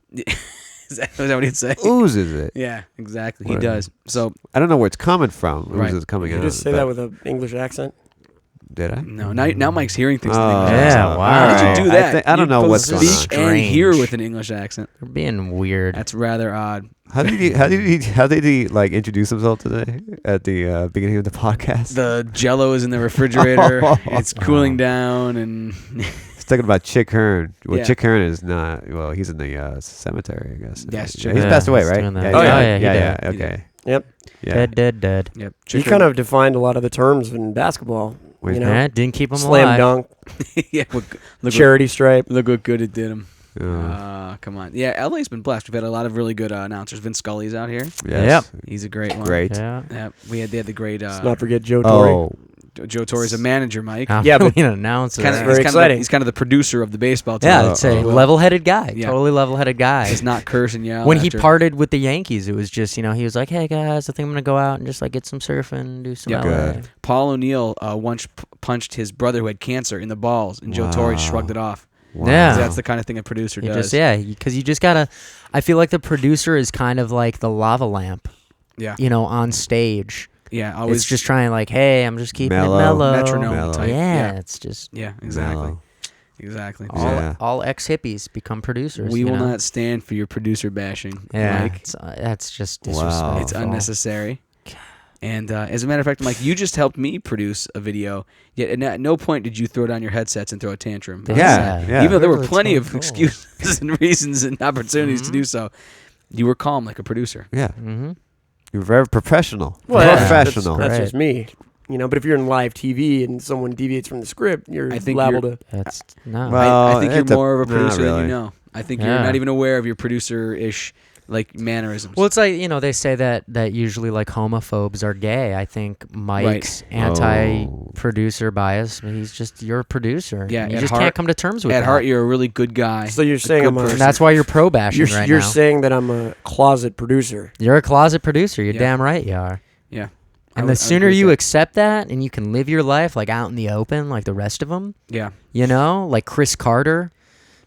is that what he'd say? Oozes it. Yeah, exactly. He Right. does. So I don't know where it's coming from. Right. Oozes coming You out. just say but- that with an English accent. Did I? no, now Mike's hearing things. Oh, in English. Yeah, accent. wow. How did Alright. you do that? I don't know You're what's supposed to going on. speak and hear Strange. with an English accent. They're being weird. That's rather odd. How did he like introduce himself today at the beginning of the podcast? The Jello is in the refrigerator. It's cooling down, and He's talking about Chick Hearn. Well, Yeah. Chick Hearn is not. Well, he's in the cemetery, I guess. Yes, yeah, Chick he's Hearn. passed away, He's right? doing that. Yeah, Oh, yeah, yeah, he yeah, did. He okay. Yep. Yeah. Dead. yep. He Chicken- kind of defined a lot of the terms in basketball. Wait, You know, Yeah, didn't keep him slam alive. dunk, yeah. Look charity stripe. Look what good it did him. Oh, Come on. Yeah, LA's been blessed. We've had a lot of really good announcers. Vince Scully's out here. yes. He's a great one. Great. Yeah. Yeah, they had the great Let's not forget Joe Torre. Oh, Joe Torre's a manager, Mike. Yeah, but- an announcer. Kinda- That's he's very kinda the- exciting. he's kind of the producer of the baseball team. Yeah, it's a level-headed guy. Yeah. Totally level-headed guy. Does not curse and yell. When he after- parted with the Yankees, it was just, he was like, "Hey guys, I think I'm gonna go out and just like get some surfing, do some Yeah. LA." Good. Paul O'Neill once punched his brother who had cancer in the balls, and Joe Torre shrugged it off. wow. Yeah. That's the kind of thing a producer You does. because you just gotta. I feel like the producer is kind of like the lava lamp, Yeah. on stage. Yeah. Always It's just trying like, hey, I'm just keeping Mellow. it mellow. metronome Mellow. type. Yeah, it's just Yeah. Exactly. Mellow. Exactly. Yeah. all ex-hippies become producers. We you will know? not stand for your producer bashing, Yeah, Mike. that's just Wow. disrespectful. It's unnecessary. And as a matter of fact, Mike, you just helped me produce a video. Yet at no point did you throw down your headsets and throw a tantrum. Yeah, yeah. Even though there were Really plenty of cool. excuses and reasons and opportunities to do so, you were calm like a producer. Yeah. Mm-hmm. You're very professional. Well, Professional. That's Right. just me. But if you're in live TV and someone deviates from the script, you're I think liable you're- to. That's no. Well, I think you're it's a- more of a not producer than really. you know. I think you're Yeah. not even aware of your producer-ish mannerisms. Well, it's like, they say that usually like homophobes are gay. I think Mike's Right. anti-producer bias. I mean, you're a producer. Yeah, and you at just heart- can't come to terms with At that. heart, you're a really good guy. So you're saying good I'm a, person. And that's why you're pro-bashing right you're now. saying that I'm a closet producer. You're a closet producer. You're Yeah. damn right you are. Yeah. And I the would sooner agree with you that. accept that and you can live your life like out in the open like the rest of them, Yeah. like Chris Carter,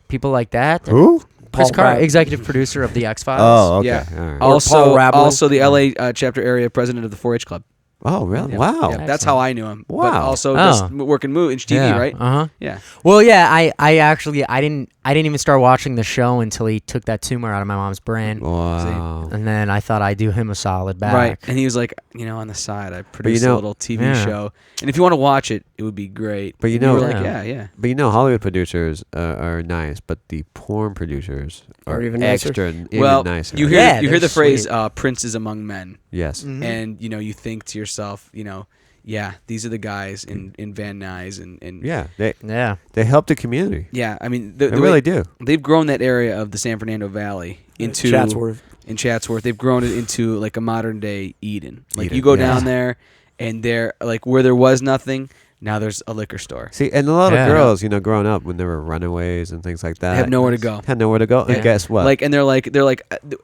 people like that. Who? Chris Paul Carter, Rudd. executive producer of The X-Files. Oh, okay. Yeah. All right. Paul Rablin. Also the LA chapter area president of the 4-H club. Oh, really? Yeah. Wow. Yeah, that's how I knew him. But Wow. also Oh. does work in TV, yeah. right? Uh-huh. Yeah. Well, yeah, I actually I didn't even start watching the show until he took that tumor out of my mom's brain. Wow. And then I thought I'd do him a solid back. Right. And he was like, on the side, I produced know- a little TV Yeah. show. And if you want to watch it, it would be great. But you And know- we were Yeah. like, yeah. But Hollywood producers are nice, but the porn producers Are are even nicer? extra even Well, nicer. you hear Yeah, you hear the they're phrase sweet. "princes among men," Yes. Mhm. and you think to yourself, yeah, these are the guys in Van Nuys and Yeah. They Yeah. help the community. yeah. I mean, They the way really do. they've grown that area of the San Fernando Valley into Chatsworth. In Chatsworth, they've grown it into like a modern day Eden. Like Eden, you go yeah. down there, and there, like where there was nothing, now there's a liquor store. See, and a lot Yeah. of girls, growing up when they were runaways and things like that, They have nowhere to go. Had nowhere to go. Yeah. And guess what? Like, and they're like,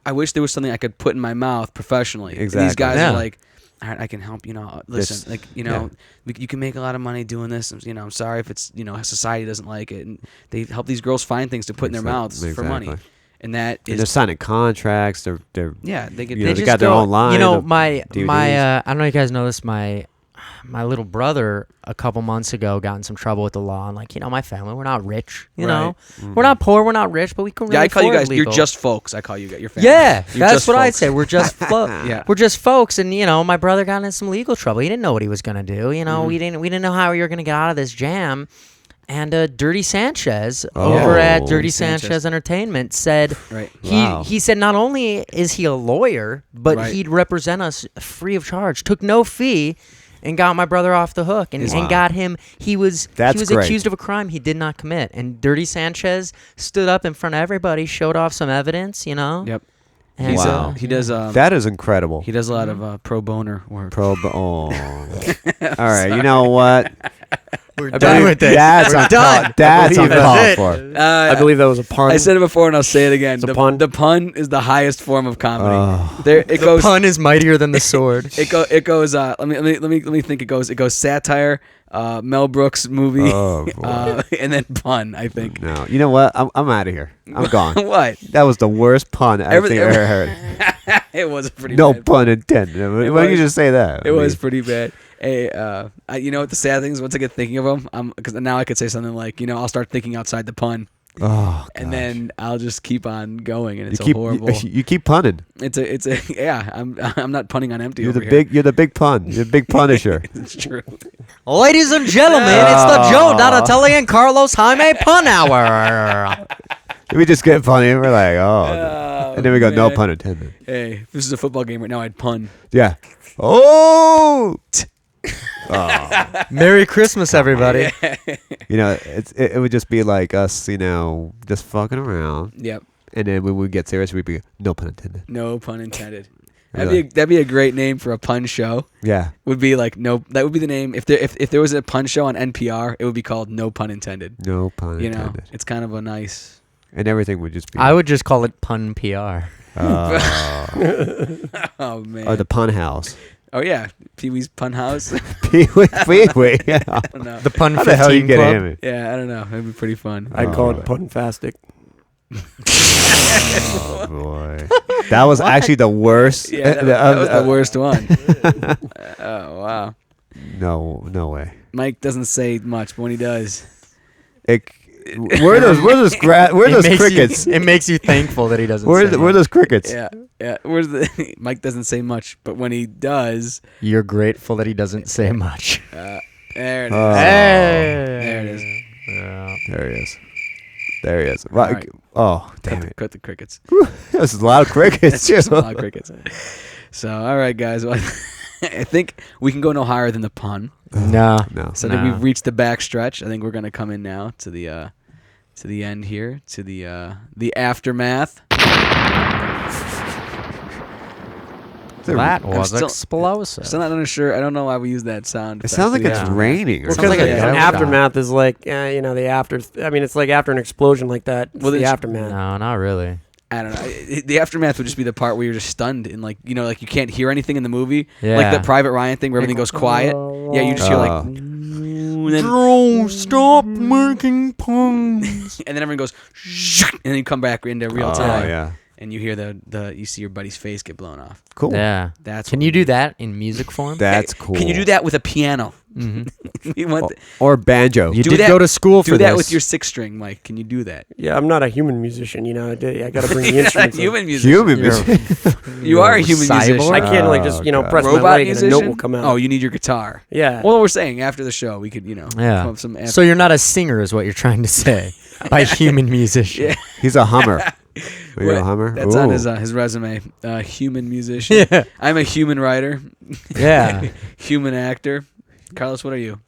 I wish there was something I could put in my mouth professionally. And these Exactly. guys Yeah. are like, all right, I can help. Listen, This- like, yeah. you can make a lot of money doing this. And, I'm sorry if it's, society doesn't like it. And they help these girls find things to put in their mouths for money. Exactly. And that And they're is, signing contracts. They're yeah, they get you know, paid. they just got their go- own line of my DVDs. I don't know if you guys know this. My little brother a couple months ago got in some trouble with the law, and my family, we're not rich. Right. We're not poor, we're not rich, but we can really Yeah, I call you afford guys. legal. You're just folks. I call you your family. Yeah, You're that's just what I'd folks. say. We're just Yeah. we're just folks, and my brother got in some legal trouble. He didn't know what he was gonna do. Mm-hmm. We didn't know how we were gonna get out of this jam. And Dirty Sanchez Oh. over at Dirty Sanchez. Sanchez Entertainment said Right. Wow. he said not only is he a lawyer, but Right. he'd represent us free of charge, took no fee, and got my brother off the hook, and Wow. got him. He was That's great. accused of a crime he did not commit, and Dirty Sanchez stood up in front of everybody, showed off some evidence, Yep. And, Wow. He does. that is incredible. He does a lot of pro boner work. All right, you know what? We're done with this. That's We're done. That's I believe uncalled that's for. I believe that was a pun. I said it before and I'll say it again. It's a pun? The pun is the highest form of comedy. Oh. There it The goes. pun is mightier than the sword. It goes. Let me think. It goes satire, Mel Brooks movie, Oh, boy. and then pun. I think. No, you know what? I'm out of here. I'm gone. What? That was the worst pun I've Everything- ever heard. It was a pretty. No bad pun intended. Why don't you was- just say that? It was pretty bad. Hey, you know what the sad thing is? Once I get thinking of them, because now I could say something like, I'll start thinking outside the pun, Oh, and gosh. then I'll just keep on going, and you it's keep a horrible. you keep punning. It's a yeah. I'm not punning on empty. You're over the here. You're the big pun. You're the big punisher. It's true. Ladies and gentlemen, it's the Joe Donatelli and Carlos Jaime Pun Hour. We just get funny and we're like, Oh, and then we go, no man. pun intended. Hey, if this is a football game right now, I'd pun. Yeah. Oh. Merry Christmas, everybody. It would just be like us, just fucking around, Yep. and then when we get serious, we'd be no pun intended. No pun intended. Really? That'd be a great name for a pun show. Yeah. Would be like no. That would be the name if there was a pun show on NPR. It would be called No Pun Intended. No pun intended. It's kind of a nice. And everything would just be. I would just call it Pun PR. Oh man. Or the pun house. Oh yeah, Pee Wee's Pun House. Pee-wee. Yeah. I don't know. The Pun How the hell you 15 get Club. him? Yeah, I don't know. It'd be pretty fun. I'd call Oh. it pun fastic. Oh boy, that was actually the worst. Yeah, that was the worst one. Oh wow. No way. Mike doesn't say much, but when he does, Where are those crickets? It makes you thankful that he doesn't Where say are much. those crickets? yeah. Where's the Mike doesn't say much, but when he does, You're grateful that he doesn't say much. there it is. Oh. There it is. Yeah. There he is. All right. Oh, damn it. Cut the crickets. There's a lot of crickets. That's a lot of crickets. So, all right, guys. Well, I think we can go no higher than the pun. No. No. So I think we've reached the back stretch. I think we're gonna come in now to the end here, to the aftermath. That I'm was still- explosive. Still not sure. I don't know why we use that sound. It sounds like effect. it's raining. Or Well, Sounds because like a an gunshot. aftermath is like, the after. I mean, it's like after an explosion like that. It's Well, the then- aftermath. No, not really. I don't know. The aftermath would just be the part where you're just stunned and like like you can't hear anything in the movie. Yeah. Like the Private Ryan thing where everything goes quiet. Yeah, you just hear like. Oh. And then, Stop making puns. and then everyone goes, and then you come back into real Oh, time, yeah. and you hear you see your buddy's face get blown off. Cool. Yeah. That's Can what you we do that in music form? That's cool. Can you do that with a piano? Mm-hmm. You want Or banjo. You Do did that- go to school for do that this. with your 6-string, Mike. Can you do that? Yeah, I'm not a human musician. I got to bring the You're not a instruments. in. human musician. Human You're- music. You are a human Cyborg? musician. I can't like just God. press my Robot leg musician. and a note will come out. Oh, you need your guitar. yeah. Well, we're saying after the show we could come Yeah. up with some. So you're not a singer, is what you're trying to say, by human musician. Yeah. He's a Hummer. Are you a What? Hummer? That's on Ooh. his resume. Human musician. Yeah. I'm a human writer. Yeah. Human actor. Carlos, what are you?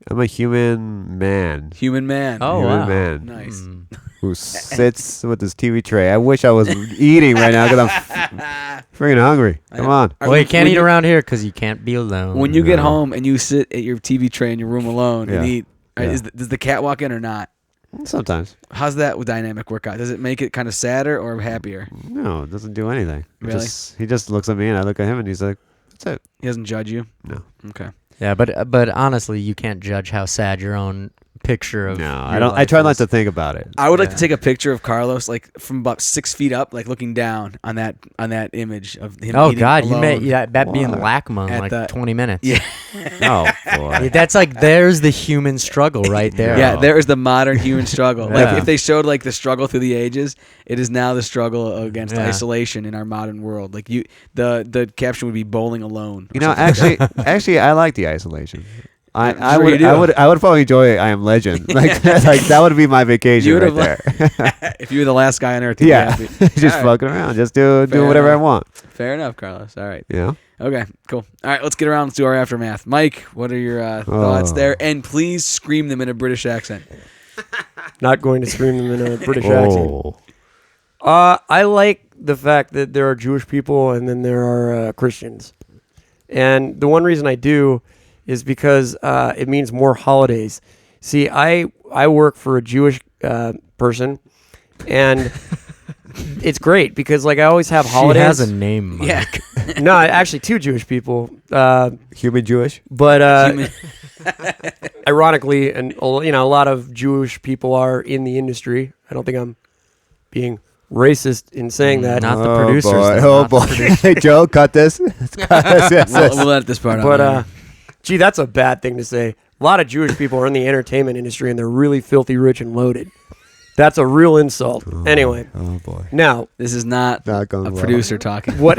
I'm a human man. Human man. Oh, Human wow. man Nice. Mm. who sits with his TV tray. I wish I was eating right now because I'm freaking hungry. Come on. Well, you can't When eat around here because you can't be alone. When you get No. home and you sit at your TV tray in your room alone and Yeah. eat, Yeah. does the cat walk in or not? Sometimes. How's that dynamic work out? Does it make it kind of sadder or happier? No, it doesn't do anything. Really? He just looks at me and I look at him and he's like, that's it. He doesn't judge you? No. Okay. Yeah, but honestly, you can't judge how sad your own picture of. No, your I don't. I life try not is. to think about it. I would like Yeah. to take a picture of Carlos, like from about 6 feet up, like looking down on that image of him. Oh eating God, you alone. may that'd be in What? LACMA in At like the- 20 minutes. Yeah. Oh boy. That's like there's the human struggle right there. Yeah, there is the modern human struggle. Like Yeah. if they showed like the struggle through the ages, it is now the struggle against Yeah. isolation in our modern world. Like the caption would be bowling alone. You know, actually, I like the isolation. I sure you would do. I would probably enjoy I Am Legend. Like that would be my vacation You would right have there. if you were the last guy on earth, you'd Yeah, be happy. just All right. fucking around, just do Fair whatever enough. I want. Fair enough, Carlos. All right. You know. Okay, cool. All right, let's get around. Let's do our aftermath. Mike, what are your thoughts Oh. there? And please scream them in a British accent. Not going to scream them in a British accent. Oh. I like the fact that there are Jewish people and then there are Christians. And the one reason I do is because it means more holidays. See, I work for a Jewish person, and it's great because like I always have She holidays. has a name. Mike. Yeah. No, actually two Jewish people. Human Jewish. But Human- ironically, and a lot of Jewish people are in the industry. I don't think I'm being racist in saying that. Not the Oh, producers, boy. though, Oh not the boy. producers. Hey Joe, cut this. Cut this. Yes, we'll, yes. we'll let this part out. But later. gee, that's a bad thing to say. A lot of Jewish people are in the entertainment industry and they're really filthy rich and loaded. That's a real insult. Anyway, Oh boy. now this is not Not going a well. producer talking. what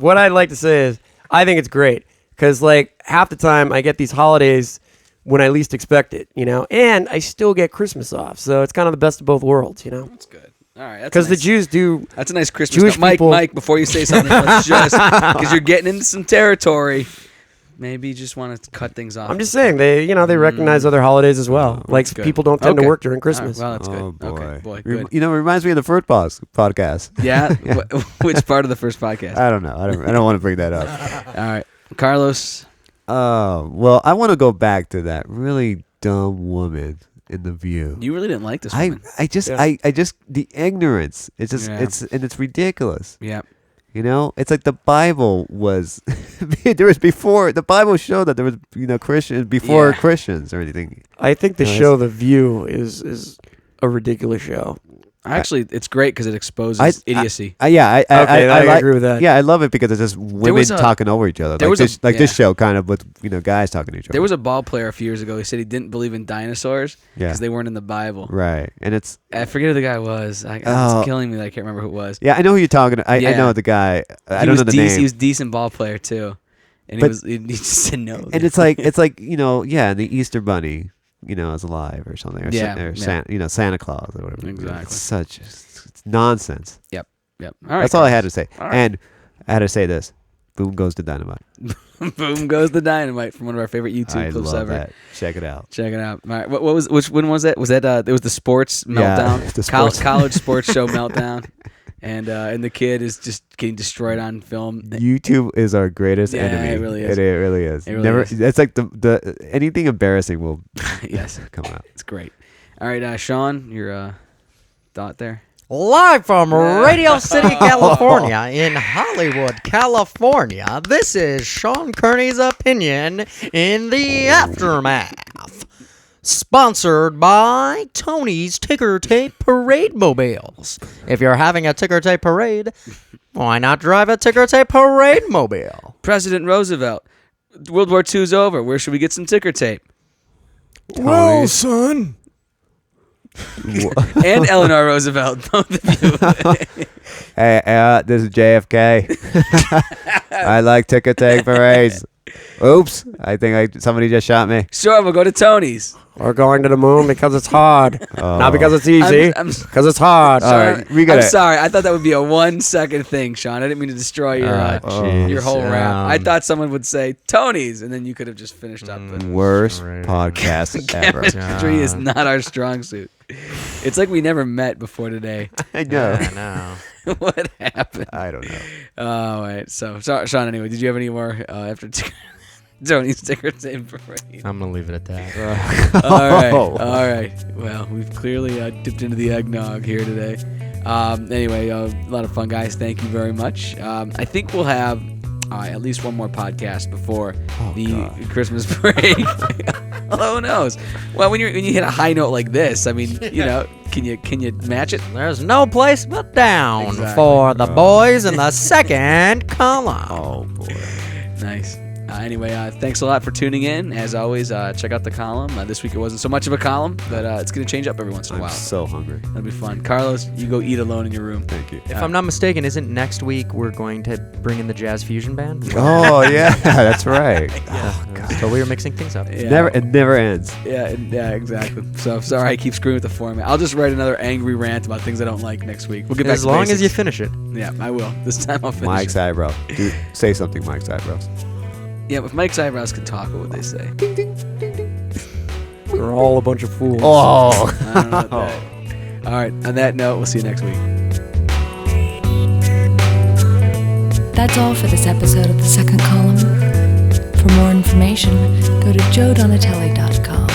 what I'd like to say is I think it's great because like half the time I get these holidays when I least expect it, and I still get Christmas off. So it's kind of the best of both worlds, That's good. All right. Because the Jews do. That's a nice Christmas. Jewish note. Mike, people- Mike, before you say something, let's just because you're getting into some territory. Maybe you just want to cut things off. I'm just saying they recognize other holidays as well. Like that's good. people don't tend Okay. to work during All right, Christmas. well, that's good. Oh boy. Okay, boy, Rem- good. You know, it reminds me of the Fruit podcast. Yeah. Which part of the first podcast? I don't know. I don't want to bring that up. All right, Carlos. Well, I want to go back to that really dumb woman in The View. You really didn't like this I woman. just Yeah. I just the ignorance. It's just Yeah. it's ridiculous. Yeah. It's like the Bible was there was before the Bible showed that there was Christians before Yeah. Christians or anything. I think the No, show The View is a ridiculous show. Actually, it's great because it exposes idiocy. Okay, I like, agree with that. Yeah, I love it because it's just women was a- talking over each other. there Like was a- this yeah. show kind of with guys talking to each other. There was a ball player a few years ago. He said he didn't believe in dinosaurs Yeah. because they weren't in the Bible. right, and it's I forget who the guy was. Oh. It's killing me that I can't remember who it was. yeah, I know who you're talking. I Yeah. know the guy. I He don't was know the dec- name. He was a decent ball player too, and But- he just said no. And it's like the Easter Bunny, is alive or something, or, Yeah, or yeah. Santa Claus or whatever. Exactly. It's such it's nonsense. Yep. All right. That's all I had to say. All right. And I had to say this: boom goes the dynamite. Boom goes the dynamite from one of our favorite YouTube I clips love ever. that. Check it out. Check it out. All right. What was which one was that? Was that it was the sports Yeah, meltdown? the sports- College sports show meltdown. and the kid is just getting destroyed on film. YouTube is our greatest Yeah, enemy. it really is. It really is. It really Never. is. That's like the anything embarrassing will Yes, come out. it's great. All right, Sean, your thought there. Live from Radio City, California, in Hollywood, California, this is Sean Kearney's opinion in the aftermath. Sponsored by Tony's Ticker Tape Parade Mobiles. If you're having a ticker tape parade, why not drive a ticker tape parade mobile? President Roosevelt, World War II's over. Where should we get some ticker tape? Well, son. And Eleanor Roosevelt, both of you. Hey, this is JFK. I like ticker tape parades. Oops! I think somebody just shot me. Sure, we'll go to Tony's. We're going to the moon because it's hard. Not because it's easy. I'm Because it's hard. All right, we I'm gotta. sorry. I thought that would be a 1 second thing, Sean. I didn't mean to destroy your jeez. whole rap. I thought someone would say Tony's, and then you could have just finished up. But Worst Right. podcast ever. chemistry is not our strong suit. It's like we never met before today. I know. I know. What happened? I don't know. Oh, wait. So, Sean, anyway, did you have any more after Tony's ticker tape parade? I'm going to leave it at that. All right. Oh. All right. Well, we've clearly dipped into the eggnog here today. Anyway, a lot of fun, guys. Thank you very much. I think we'll have at least one more podcast before the Christmas break. Although, who knows? Well, when you hit a high note like this, I mean, can you match it? There's no place but down Exactly. for the boys in the second column. Oh boy. Nice. Anyway, thanks a lot for tuning in. As always, check out the column. This week it wasn't so much of a column, but it's going to change up every once in a I'm while. so hungry. That'll be fun. Carlos, you go eat alone in your room. Thank you. If I'm not mistaken, isn't next week we're going to bring in the Jazz Fusion Band? Oh yeah, that's right. Oh, God. So we were mixing things up. Yeah. It never ends. Yeah, exactly. So sorry I keep screwing with the format. I'll just write another angry rant about things I don't like next week. We'll get back As to long as basics. you finish it. Yeah, I will. This time I'll finish Mike's it. eyebrow. Dude, say something, Mike's eyebrows. Yeah, if Mike's eyebrows could talk, what would they say? We're all a bunch of fools. Oh. I don't know about that. All right, on that note, we'll see you next week. That's all for this episode of The Second Column. For more information, go to joedonatelli.com.